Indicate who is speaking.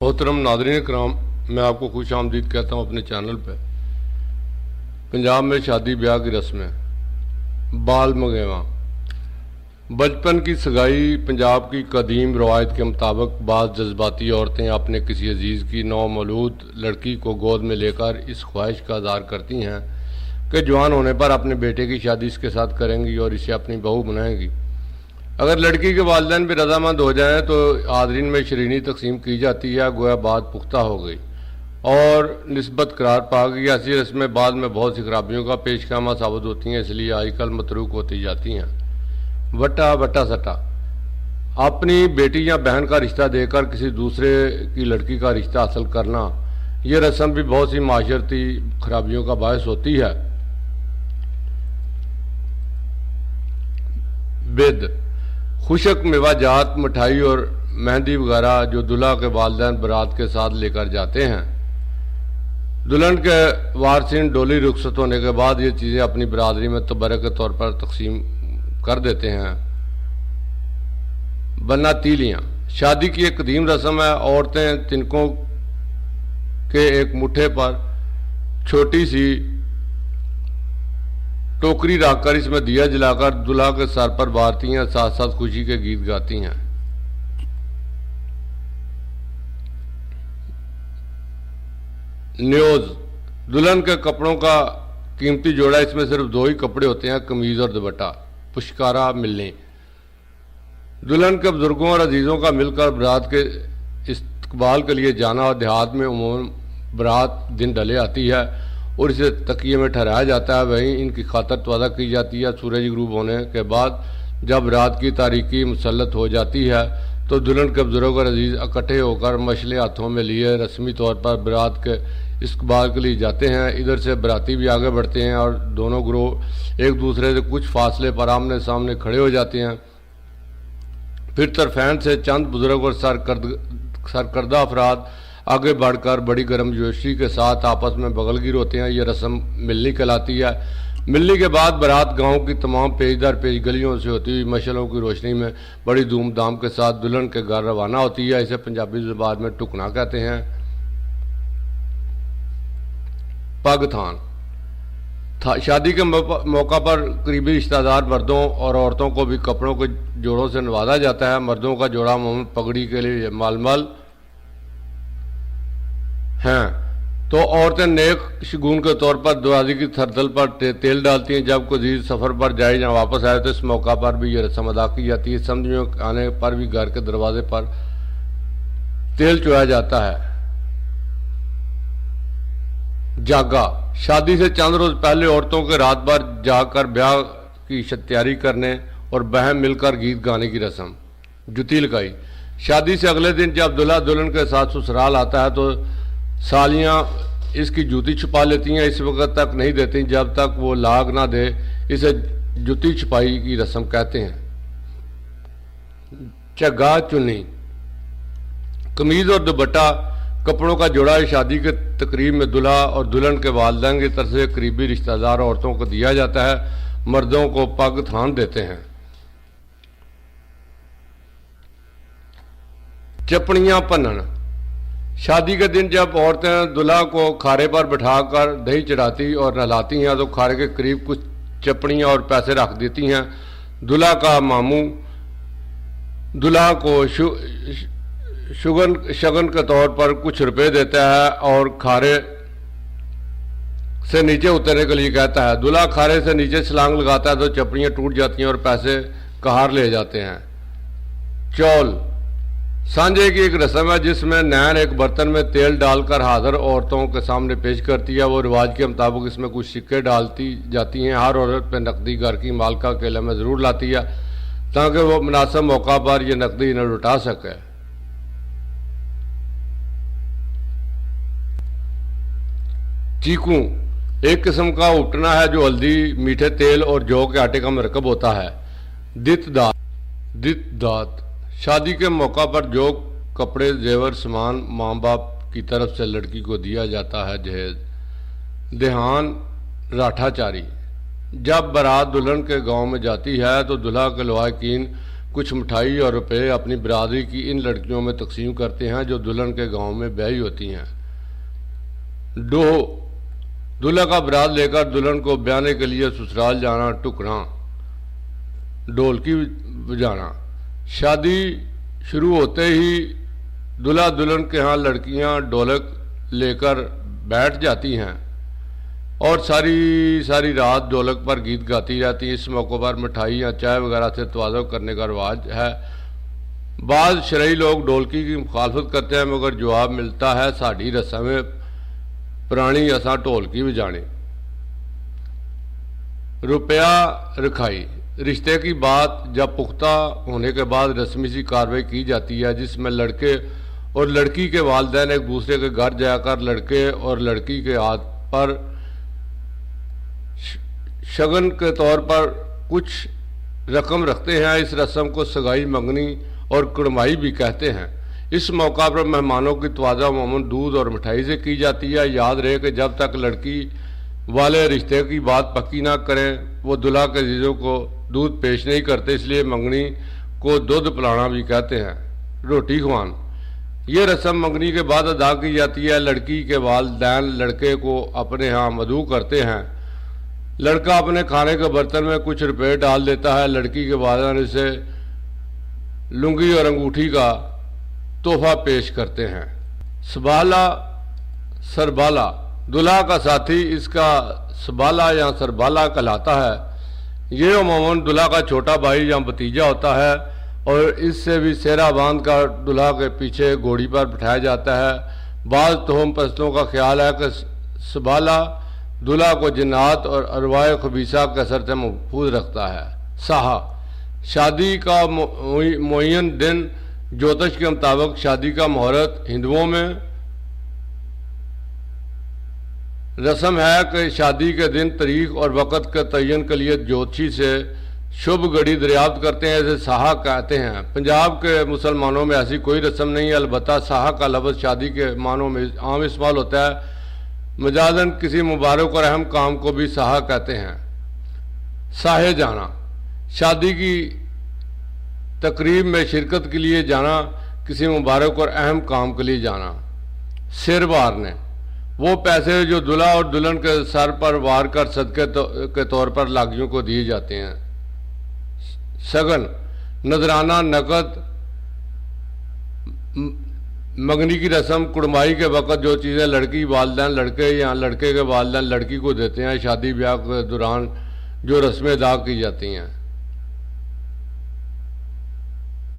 Speaker 1: मोहतरम नादरीन कराम, मैं आपको खुश आमदीद कहता हूँ अपने चैनल पे। पंजाब में शादी ब्याह की रस्में, बाल मगेवा, बचपन की सगाई। पंजाब की कदीम रवायत के मुताबिक बाज़ जज्बाती औरतें अपने किसी अजीज़ की नौमौलूद लड़की को गोद में लेकर इस ख्वाहिश का इज़हार करती हैं कि जवान होने पर अपने बेटे की शादी इसके साथ करेंगी और इसे अपनी बहू बनाएंगी। अगर लड़की के वालिदैन भी रजामंद हो जाएं तो हाज़रीन में शरीनी तकसीम की जाती है, गोया बात पुख्ता हो गई और निस्बत करार पा गई। ऐसी रस्में बाद में बहुत सी खराबियों का पेशखामा साबित होती हैं, इसलिए आजकल मतरूक होती जाती हैं। वट्टा वट्टा सट्टा, अपनी बेटी या बहन का रिश्ता देकर किसी दूसरे की लड़की का रिश्ता हासिल करना, यह रस्म भी बहुत सी माशरती खराबियों का बायस होती है। बिद, खुशक मेवाजात, मिठाई और मेहंदी वगैरह जो दुल्हा के वालिदैन बारात के साथ लेकर जाते हैं। दुल्हन के वारसीन डोली रुखसत होने के बाद ये चीज़ें अपनी बरादरी में तबर्रुक के तौर पर तकसीम कर देते हैं। बनना तीलियाँ, शादी की एक कदीम रस्म है। औरतें तिनकों के एक मुट्ठे पर छोटी सी टोकरी रखकर इसमें दिया जलाकर दुल्हा के सर पर बारती हैं, साथ साथ खुशी के गीत गाती हैं। न्योज, दुल्हन के कपड़ों का कीमती जोड़ा। इसमें सिर्फ दो ही कपड़े होते हैं, कमीज और दुपट्टा। पुष्कारा मिलने, दुल्हन के बुजुर्गों और अजीजों का मिलकर बारात के इस्तकबाल के लिए जाना। और देहात में उमूमन बारात दिन ढले आती है और इसे तकिए में ठहराया जाता है, वहीं इनकी खातर तवाज़ा की जाती है। सूरज गुरूब होने के बाद जब रात की तारीकी मुसल्लत हो जाती है तो दुल्हन के बुजुर्ग और अजीज इकट्ठे होकर मशले हाथों में लिए रस्मी तौर पर बारात के इस्तकबाल के लिए जाते हैं। इधर से बाराती भी आगे बढ़ते हैं और दोनों ग्रोह एक दूसरे से कुछ फासले पर आमने सामने खड़े हो जाते हैं। फिर तरफैन से चंद बुजुर्ग और सरकर्दा अफराद आगे बढ़कर बड़ी गर्मजोशी के साथ आपस में बगलगिर होते हैं। यह रस्म मिलनी कहलाती है। मिलनी के बाद बारात गांव की तमाम पेचदार पेच गलियों से होती हुई मशलों की रोशनी में बड़ी धूमधाम के साथ दुल्हन के घर रवाना होती है। इसे पंजाबी ज़बान में टुकना कहते हैं। पगथान, शादी के मौका पर करीबी रिश्तेदार मर्दों और औरतों को भी कपड़ों के जोड़ों से नवाजा जाता है। मर्दों का जोड़ा मोहम्मद पगड़ी के लिए मालमल हैं तो औरतें नेक शगुन के तौर पर दरवाजे की थरदल पर तेल डालती हैं। जब कोई अजीज सफ़र पर जाए या वापस आए तो इस मौका पर भी यह रस्म अदा की जाती है। समझ में आने पर भी घर के दरवाजे पर तेल चुराया जाता है। जागा, शादी से चंद रोज पहले औरतों के रात भर जाकर ब्याह की तैयारी करने और बहन मिलकर गीत गाने की रस्म। जुती लगाई, शादी से अगले दिन जब दुल्हा दुल्हन के साथ ससुराल आता है तो सालियां इसकी जूती छुपा लेती हैं। इस वक्त तक नहीं देती जब तक वो लाग ना दे। इसे जूती छुपाई की रस्म कहते हैं। चग्गा चुन्नी, कमीज और दुपट्टा कपड़ों का जोड़ा शादी के तकरीब में दुल्हा और दुल्हन के वालिदैन की तरफ से करीबी रिश्तेदार औरतों को दिया जाता है। मर्दों को पग थान देते हैं। चपड़ियां पन्नन, शादी के दिन जब औरतें दुल्हा को खारे पर बिठाकर दही चढ़ाती और नहलाती हैं तो खारे के करीब कुछ चपड़ियाँ और पैसे रख देती हैं। दुल्हा का मामू दुल्हा को शगन के तौर पर कुछ रुपए देता है और खारे से नीचे उतरने के लिए कहता है। दुल्हा खारे से नीचे छलांग लगाता है तो चपड़ियाँ टूट जाती हैं और पैसे कहार ले जाते हैं। चौल, सांझे की एक रस्म है जिसमें नैन एक बर्तन में तेल डालकर हाजिर औरतों के सामने पेश करती है। वो रिवाज के मुताबिक इसमें कुछ सिक्के डालती जाती हैं। हर औरत पे नकदी घर की मालका केले में ज़रूर लाती है ताकि वो मुनासिब मौका पर यह नकदी न लुटा सके। चीकू, एक किस्म का उपटना है जो हल्दी, मीठे तेल और जौ के आटे का मरकब होता है। दित दात, शादी के मौका पर जो कपड़े जेवर सामान माँ बाप की तरफ से लड़की को दिया जाता है जहेज। देहान राठाचारी, जब बारात दुल्हन के गांव में जाती है तो दुल्हा के लवाकिन कुछ मिठाई और रुपए अपनी बिरादरी की इन लड़कियों में तकसीम करते हैं जो दुल्हन के गांव में ब्याही होती हैं। डोह, दूल्हा का बरात लेकर दुल्हन को ब्याहने के लिए ससुराल जाना। टुकना, ढोलकी बजाना। शादी शुरू होते ही दूल्हा दुल्हन के यहाँ लड़कियां ढोलक लेकर बैठ जाती हैं और सारी सारी रात ढोलक पर गीत गाती रहती हैं। इस मौके पर मिठाई या चाय वगैरह से तवाज़ो करने का रिवाज है। बाद शरई लोग ढोलकी की मुखालफत करते हैं, मगर जवाब मिलता है साड़ी रस्म पुरानी असा ढोलकी बजाने। रुपया रखाई, रिश्ते की बात जब पुख्ता होने के बाद रस्मी सी कार्रवाई की जाती है जिसमें लड़के और लड़की के वालिदैन एक दूसरे के घर जाकर लड़के और लड़की के हाथ पर शगन के तौर पर कुछ रकम रखते हैं। इस रस्म को सगाई मंगनी और कुड़माई भी कहते हैं। इस मौका पर मेहमानों की तवाज़ा अमूमन दूध और मिठाई से की जाती है। याद रहे कि जब तक लड़की वाले रिश्ते की बात पक्की ना करें वो दुल्हा के अजीज़ों को दूध पेश नहीं करते, इसलिए मंगनी को दूध पिलाना भी कहते हैं। रोटी खुआन, ये रस्म मंगनी के बाद अदा की जाती है। लड़की के वालिदैन लड़के को अपने यहाँ मदऊ करते हैं। लड़का अपने खाने के बर्तन में कुछ रुपए डाल देता है। लड़की के वालिदैन इसे लुंगी और अंगूठी का तोहफा पेश करते हैं। सबाला, सरबाला, दुल्हा का साथी इसका सबाला या सरबाला कहलाता है। ये अमूमन दुल्हा का छोटा भाई या भतीजा होता है और इससे भी सेहरा बांध कर दुल्हा के पीछे घोड़ी पर बिठाया जाता है। बाज़ तोहम पस्तों का ख्याल है कि सबाला दुल्हा को जिन्नात और अरवाए खबीसा के असर से महफूज रखता है। साहा, शादी का मुअय्यन दिन ज्योतिष के मुताबिक शादी का मुहूर्त हिंदुओं में रस्म है कि शादी के दिन तारीख और वक़्त के तयन के लिए ज्योतिषी से शुभ घड़ी दरियाफ्त करते हैं, इसे साहा कहते हैं। पंजाब के मुसलमानों में ऐसी कोई रस्म नहीं है, अलबत्ता साहा का लफ्ज़ शादी के मानों में आम इस्तेमाल होता है। मजाजन किसी मुबारक और अहम काम को भी साहा कहते हैं। साहे जाना, शादी की तकरीब में शिरकत के लिए जाना, किसी मुबारक और अहम काम के लिए जाना। सिर वारने, वो पैसे जो दूल्हा और दुल्हन के सर पर वार कर सदके के तौर पर लागियों को दिए जाते हैं। सगन, नजराना, नकद। मंगनी की रस्म, कुड़माई के वक़्त जो चीज़ें लड़की वालिदैन लड़के या लड़के के वालिदैन लड़की को देते हैं, शादी ब्याह के दौरान जो रस्में अदा की जाती हैं।